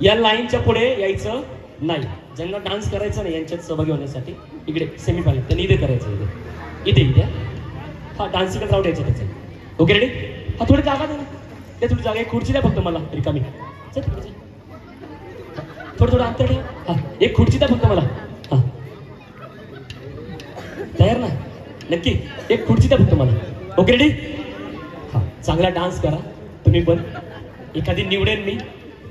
या लाईनच्या पुढे यायचं नाही. ज्यांना डान्स करायचा नाही यांच्यात सहभागी होण्यासाठी इकडे सेमीफायनल त्यांनी इथे करायचं. इथे इथे हा डान्स इकडे राऊंड यायचं त्याचं. Okay ready? हा थोडी जागा द्या ना. त्या थोडी जागा एक खुर्ची द्या फक्त मला रिकामी. थोडं थोडं अंतर ठेवा. हा एक खुर्ची द्या फक्त मला. हा तयार ना? नक्की एक खुर्ची द्या फक्त मला. Okay ready? हा चांगला डान्स करा तुम्ही पण. एखादी निवडेन मी,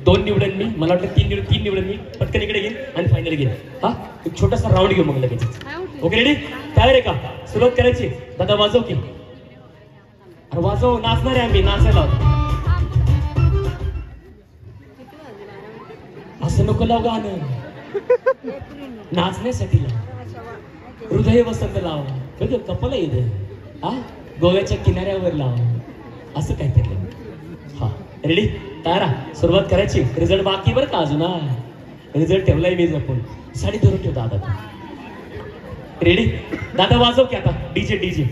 2 निवडेन मी, मला वाटतं 3 निवडेन मी. पटकन इकडे घेईन आणि फायनल घेईन. हा एक छोटासा राऊंड घेऊ मग लगेच. Okay ready? तयार आहे का? सुरुवात करायची. दादा वाजव की. अरे वाजव, नाचणार आहे आम्ही, नाचायला. असं नको लाव गाणं, नाचण्यासाठी लाव. हृदय वसंत लाव, कधी कपला येत. हा गोव्याच्या किनाऱ्यावर लाव, असं काहीतरी. हा रेडी? तयार? सुरुवात करायची. रिझल्ट बाकी बरं का अजून. रिझल्ट ठेवलाय मी जपून. साडी धरून ठेव दादा. रेडी? दादा वाजव की आता. DJ DJ.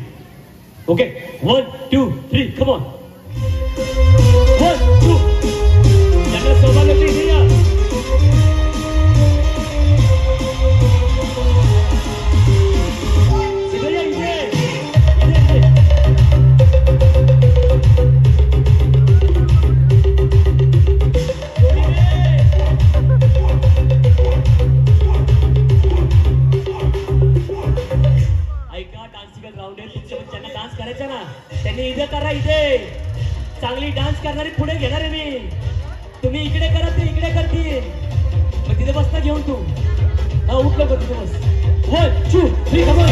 Okay 1 2 3 come on. 1 2 ज्यांना सौभाग्य इथे या. त्यांनी इथे करा. इथे चांगली डान्स करणारी पुढे घेणार आहे मी. तुम्ही इकडे करा ते इकडे करतील. मग तिथे बसता घेऊन तू. हा उठलो का तिथे बस. 1 2 3 कम ऑन.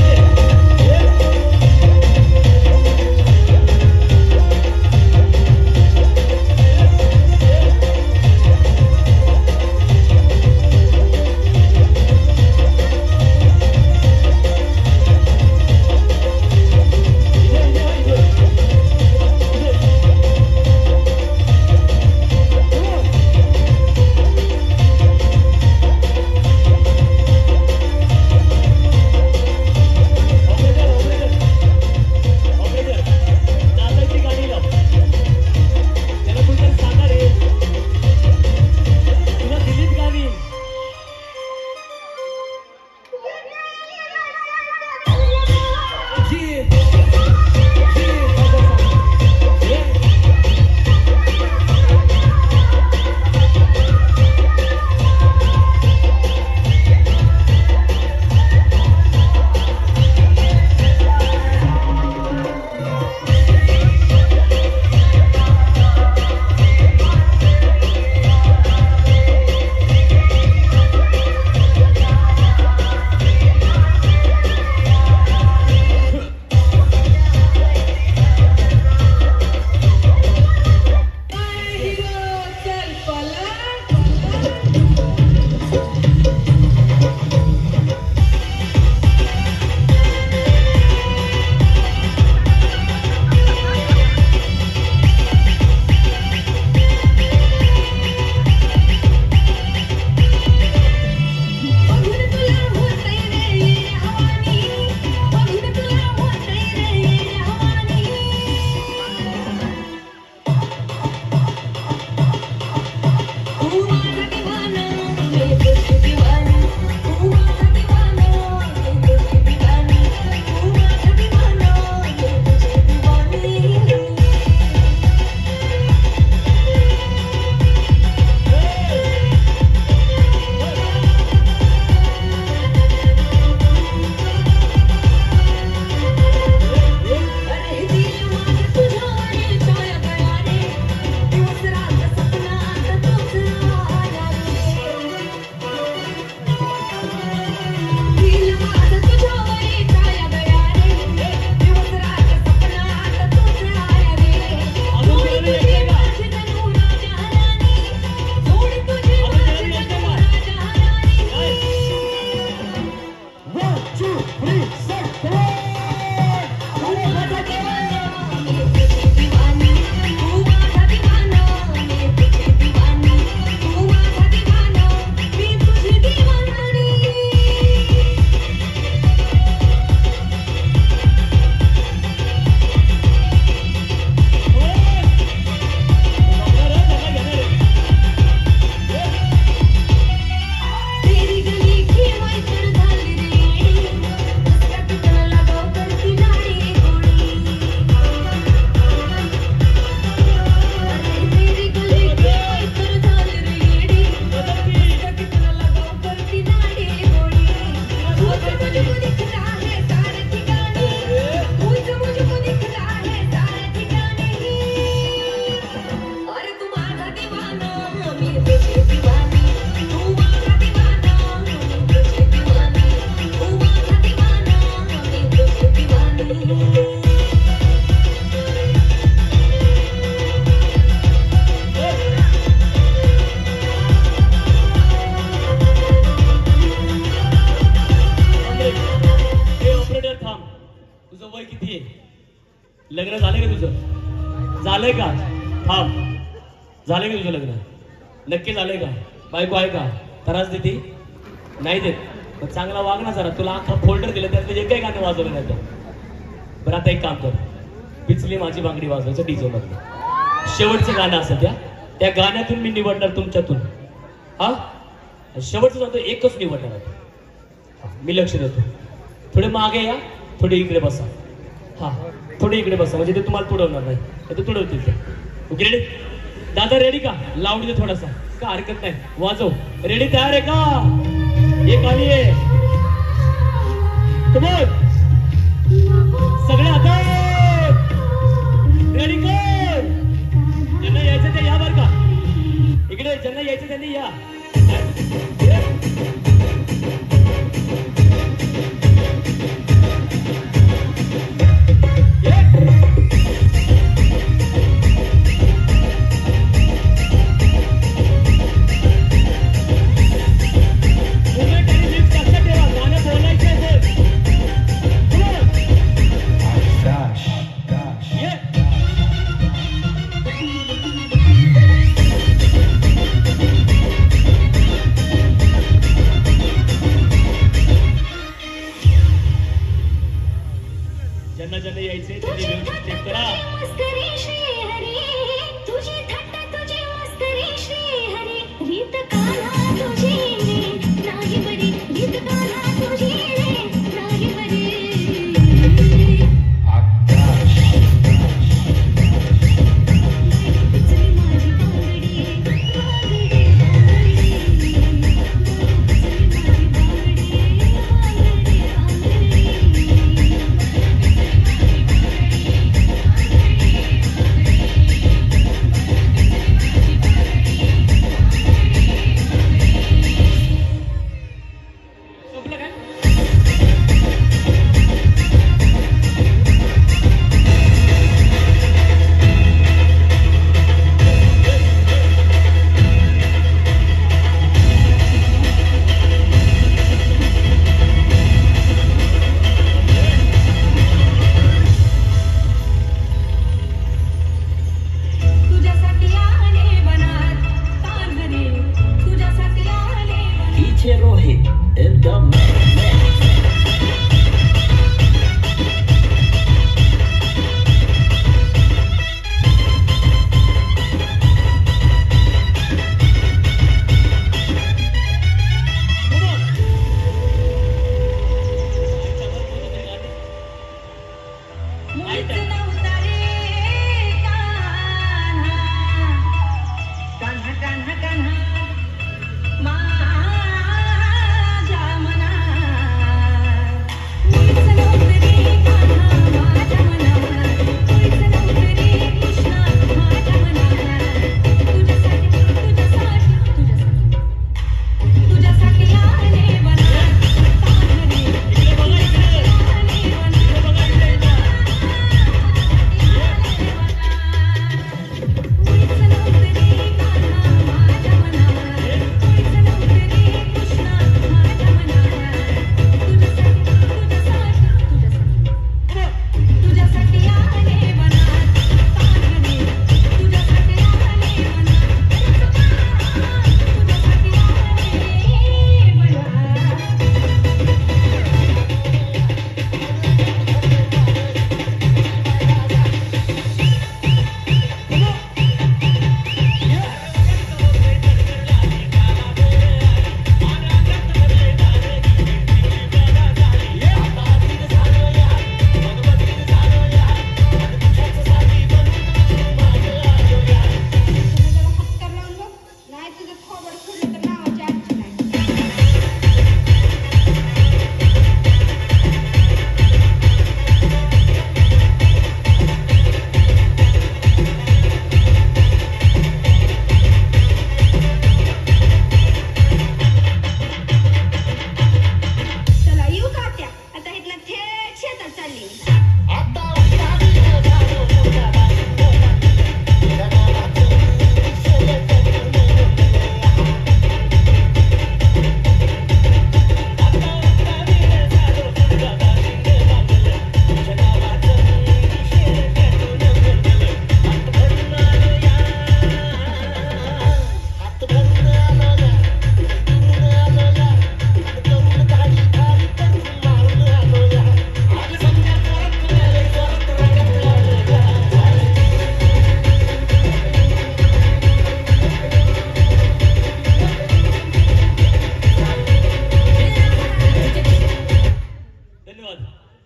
झालं की तुझं लग्न? नक्की झालंय का? बायको आहे का? त्रास देते? नाही देत. पण चांगला वाग ना जरा. तुला अख्खा फोल्डर दिलं त्यात जे काही गाणं वाजवलं नाही तर. बरं आता एक काम कर, पिचली माझी बांगडी वाजवायचं डीजे मधलं. शेवटचं गाणं असं त्या गाण्यातून मी निवडणार तुमच्यातून. हा शेवटचं जातो एकच निवडणार आहे. मी लक्ष देतो. थोडे मागे या, थोडे इकडे बसा. हा थोडे इकडे बसा म्हणजे ते तुम्हाला तुडवणार नाही, ते तुडवतील ते. Okay ready? दादा रेडी का? लावून दे थोडासा, का हरकत नाही, वाजव. रेडी? तयार आहे का? एक आली आहे. सगळे आता रेडी कर. ज्यांना यायचं ते या बर का. इकडे ज्यांना यायचं त्यांनी या.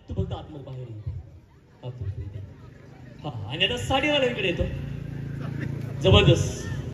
तू फक्त आतमध्ये बाहेर येते आतमध्ये. हा आणि आता साडीवाल्यांकडे येतो. जबरदस्त